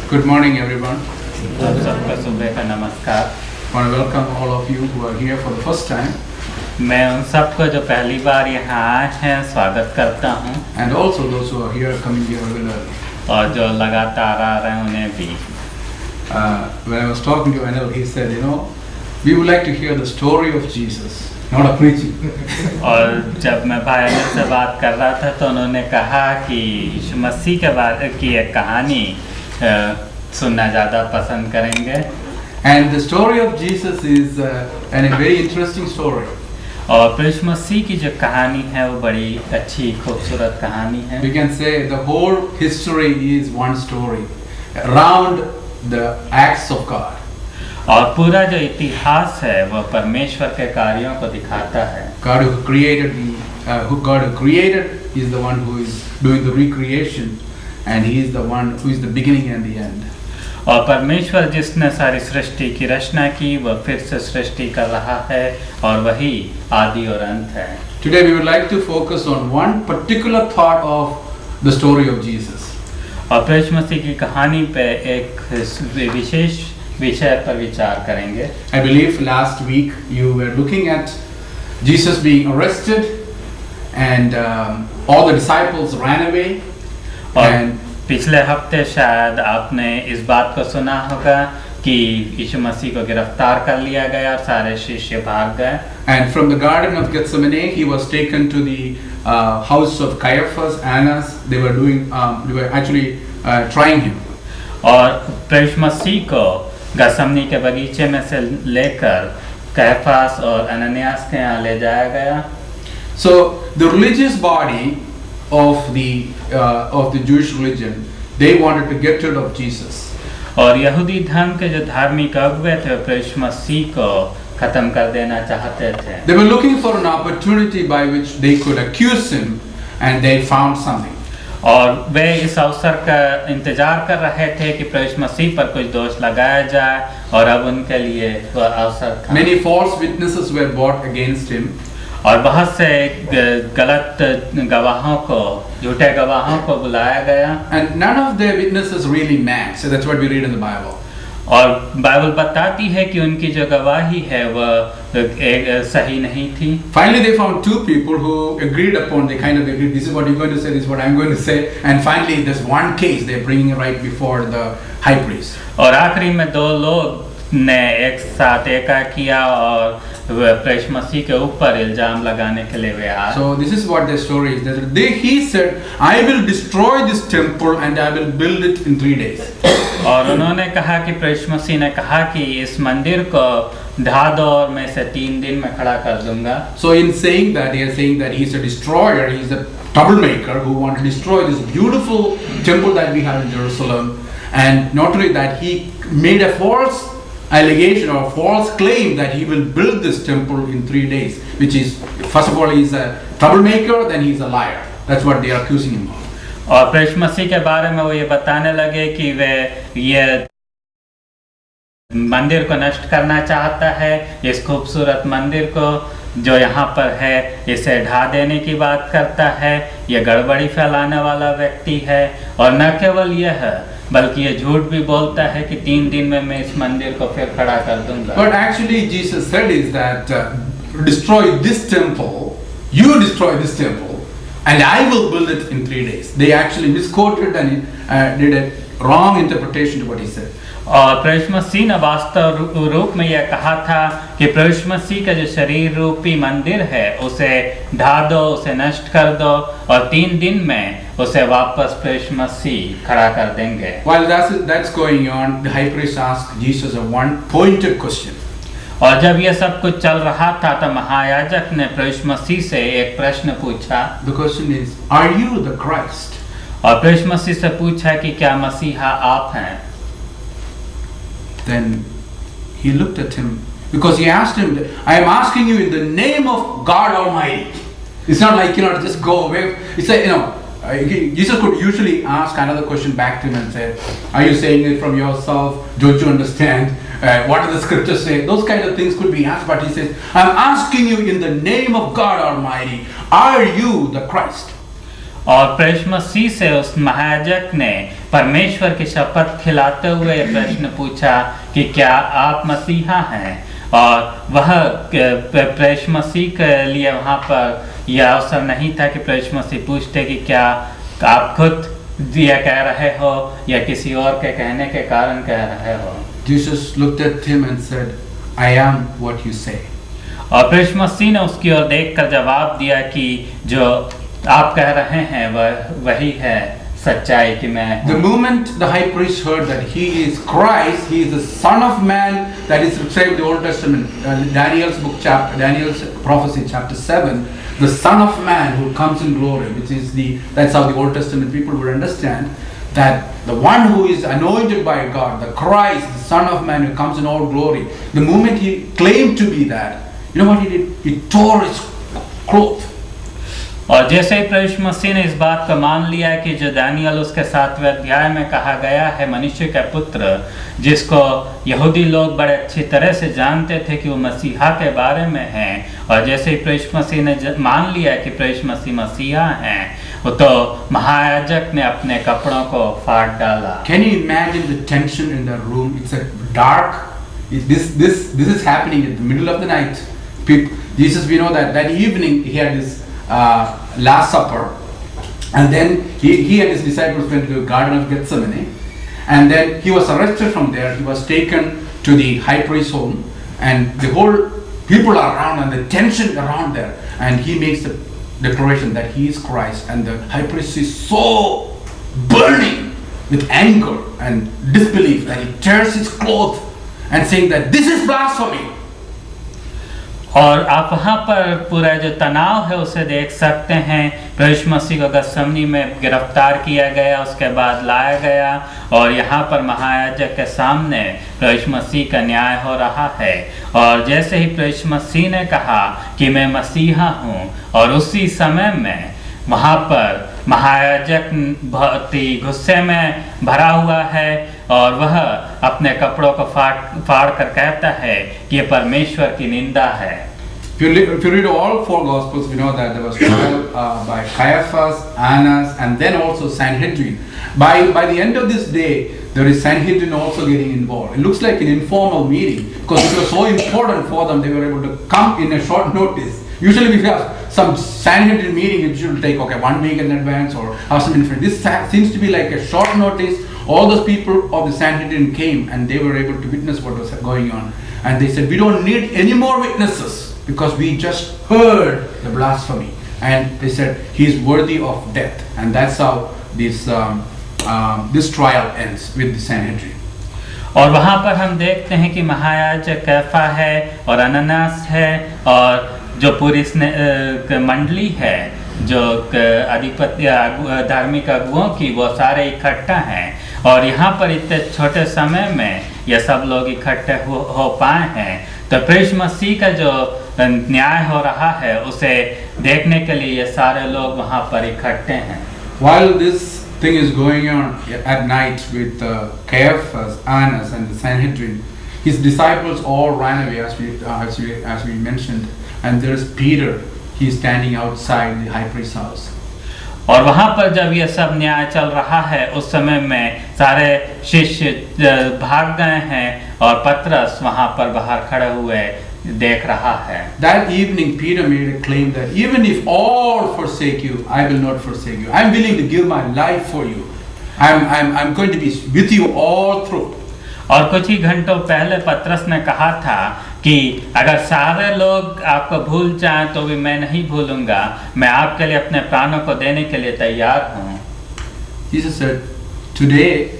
Good morning, everyone. सबका सुबह का नमस्कार। I want to welcome all of you who are here for the first time, मैं उन सबको जो पहली बार यहाँ आए हैं स्वागत करता हूँ, and also those who are here coming here regularly. और जो लगातार आ रहे हैं उन्हें भी। When I was talking to Anil, he said, we would like to hear the story of Jesus, not a preaching. और जब मैं भाई अनिल से बात कर रहा था तो उन्होंने कहा कि यीशु मसीह के बारे की एक कहानी सुनना ज़्यादा पसंद करेंगे। And the story of Jesus is a very interesting story. और यीशु मसीह की जो कहानी है वो बड़ी अच्छी खूबसूरत कहानी है। We can say the whole history is one story around the acts of God. और पूरा जो इतिहास है वो परमेश्वर के कार्यों को दिखाता है। God who created is the one who is doing the recreation, and He is the one who is the beginning and the end. और परमेश्वर जिसने सारी सृष्टि की रचना की वह फिर से सृष्टि कर रहा है और वही आदि और अंत है। Today we would like to focus on one particular thought of the story of Jesus. और यीशु मसीह की कहानी पे एक विशेष विषय पर विचार करेंगे। I believe last week you were looking at Jesus being arrested, and all the disciples ran away. और पिछले हफ्ते शायद आपने इस बात को सुना होगा कि यीशु मसीह को गिरफ्तार कर लिया गया और सारे शिष्य भाग गए। And from the Garden of Gethsemane, he was taken to the house of Caiaphas, Annas. They were actually trying him. और यीशु मसीह को गethsemane के बगीचे में से लेकर कैफास और अननियास के यहाँ ले जाया गया। So the religious body of the Jewish religion, they wanted to get rid of Jesus. और यहूदी धर्म के जो धार्मिक अगुवे थे वे यीशु मसीह को खत्म कर देना चाहते थे। They were looking for an opportunity by which they could accuse him, and they found something. और वे इस अवसर का इंतजार कर रहे थे कि यीशु मसीह पर कुछ दोष लगाया जाए और अब उनके लिए वह अवसर था। Many false witnesses were brought against him. और बहुत से गलत गवाहों को, झूठे गवाहों को बुलाया गया। And none of their witnesses really match. So that's what we read in the Bible. और बाइबल बताती है कि उनकी जो गवाही है वह सही नहीं थी। Finally, they found two people who agreed upon. They kind of agreed. This is what you're going to say. This is what I'm going to say. And finally, there's one case they're bringing it right before the high priest. और आखिरी में दो लोग ने एक साथ एका किया और यीशु मसीह के ऊपर इल्जाम लगाने के लिए वे आए। So this is what their story is. He said, "I will destroy this temple and I will build it in 3 days." और उन्होंने कहा कि यीशु मसीह ने कहा कि इस मंदिर को ढा दो और मैं इसे 3 दिन में खड़ा कर दूंगा। So in saying that, they are saying that he's a destroyer. He's a troublemaker who wanted to destroy this beautiful temple that we have in Jerusalem. And not only that, he made a false allegation or false claim that he will build this temple in 3 days, which is, first of all, he's a troublemaker, then he's a liar. That's what they are accusing him of. और यीशु मसीह के बारे में वो ये बताने लगे कि वे ये मंदिर को नष्ट करना चाहता है, इस खूबसूरत मंदिर को जो यहाँ पर है इसे ढा देने की बात करता है, ये गड़बड़ी फैलाने वाला व्यक्ति है। और न केवल यह बल्कि ये झूठ भी बोलता है कि 3 दिन में मैं इस मंदिर को फिर खड़ा कर दूंगा। But actually Jesus said is that destroy this temple, you destroy this temple, and I will build it in 3 days. They actually misquoted and did a wrong interpretation to what he said. और यीशु मसीह ने वास्तव रूप में यह कहा था कि यीशु मसीह का जो शरीर रूपी मंदिर है उसे ढा दो, उसे नष्ट कर दो और 3 दिन में उसे वापस यीशु मसीह खड़ा कर देंगे। While that's going on, the high priest asked Jesus a one-pointed question. और जब यह सब कुछ चल रहा था तो महायाजक ने यीशु मसीह से एक प्रश्न पूछा। The question is, are you the Christ? और यीशु मसीह से पूछा कि क्या मसीहा आप हैं? Then he looked at him because he asked him, I am asking you in the name of God Almighty. It's not like, just go away. It's like, Jesus could usually ask another question back to him and say, are you saying it from yourself? Don't you understand? What do the scriptures say? Those kind of things could be asked, but he says, I'm asking you in the name of God Almighty, are you the Christ? और प्रभु मसीह से उस महायाजक ने परमेश्वर की शपथ खिलाते हुए ये प्रश्न पूछा कि क्या आप मसीहा हैं। और वह प्रभु मसीह के लिए वहाँ पर यह अवसर नहीं था कि प्रभु मसीह पूछते कि क्या आप खुद यह कह रहे हो या किसी और के कहने के कारण कह रहे हो। Jesus looked at him and said, I am what you say. और प्रभु मसीह ने उसकी ओर देखकर जवाब दिया कि जो आप कह रहे हैं वही है सच्चाई कि मैं The moment the high priest heard that he is Christ, he is the Son of Man, that is described in the Old Testament, Daniel's book, Daniel's prophecy, chapter 7, the Son of Man who comes in glory, which is that's how the Old Testament people would understand that the one who is anointed by God, the Christ, the Son of Man who comes in all glory. The moment he claimed to be that, you know what he did? He tore his cloth. और जैसे ही प्रभु मसीह ने इस बात को मान लिया कि जो दानियल उसके 7वें अध्याय में कहा गया है मनुष्य का पुत्र, जिसको यहूदी लोग बड़े अच्छी तरह से जानते थे कि वो मसीहा के बारे में है, और जैसे ही प्रभु मसीह ने मान लिया कि प्रभु मसीह मसीहा हैं, तो महायाजक ने अपने कपड़ों को फाड़ डाला। Can you imagine the tension in the room? It's a dark. This is happening in the middle of the night. Jesus, we know that evening he had this Last Supper, and then he and his disciples went to the Garden of Gethsemane, and then he was arrested from there. He was taken to the high priest's home, and the whole people are around and the tension around there, and he makes the declaration that he is Christ, and the high priest is so burning with anger and disbelief that he tears his cloth and saying that this is blasphemy. और आप वहाँ पर पूरा जो तनाव है उसे देख सकते हैं। प्रभु मसीह को गethsemane में गिरफ्तार किया गया, उसके बाद लाया गया और यहाँ पर महायाजक के सामने प्रभु मसीह का न्याय हो रहा है। और जैसे ही प्रभु मसीह ने कहा कि मैं मसीहा हूँ, और उसी समय में वहाँ पर महायाजक बहुत ही गुस्से में भरा हुआ है और वह अपने कपड़ों को फाड़ कर कहता है कि ये परमेश्वर की निंदा है। If you read all four Gospels, we know that there was trial by Caiaphas, Annas, and then also Sanhedrin. By the end of this day, there is Sanhedrin also getting involved. It looks like an informal meeting because it was so important for them. They were able to come in a short notice. Usually, we have some Sanhedrin meeting, it should take 1 week in advance or have some information. This seems to be like a short notice. All those people of the Sanhedrin came and they were able to witness what was going on. And they said, we don't need any more witnesses because we just heard the blasphemy. And they said, he is worthy of death. And that's how this trial ends with the Sanhedrin. और वहाँ पर हम देखते हैं कि महायाजक कैफा है और अनन्यास है और जो पूरी मंडली है, जो अधिपत्य धार्मिक अगुओं की, वो सारे इकट्ठा हैं। और यहाँ पर इतने छोटे समय में ये सब लोग इकट्ठे हो पाए हैं। तो प्रभु मसीह का जो न्याय हो रहा है उसे देखने के लिए ये सारे लोग वहाँ पर इकट्ठे हैं। While this thing is going on at night with Caiaphas, Annas, and the Sanhedrin, his disciples all ran away, as we mentioned, and there is Peter. He is standing outside the high priest's house. और वहाँ पर जब ये सब न्याय चल रहा है उस समय में सारे शिष्य भाग गए हैं और पतरस वहाँ पर बाहर खड़े हुए देख रहा है। That evening Peter made a claim that even if all forsake you, I will not forsake you. I'm willing to give my life for you. I'm going to be with you all through. और कुछ ही घंटों पहले पतरस ने कहा था कि अगर सारे लोग आपको भूल जाएं तो भी मैं नहीं भूलूंगा, मैं आपके लिए अपने प्राणों को देने के लिए तैयार हूँ। Jesus said, today,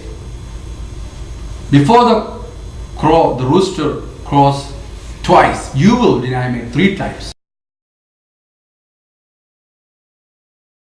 before the rooster crows twice, you will deny me 3 times.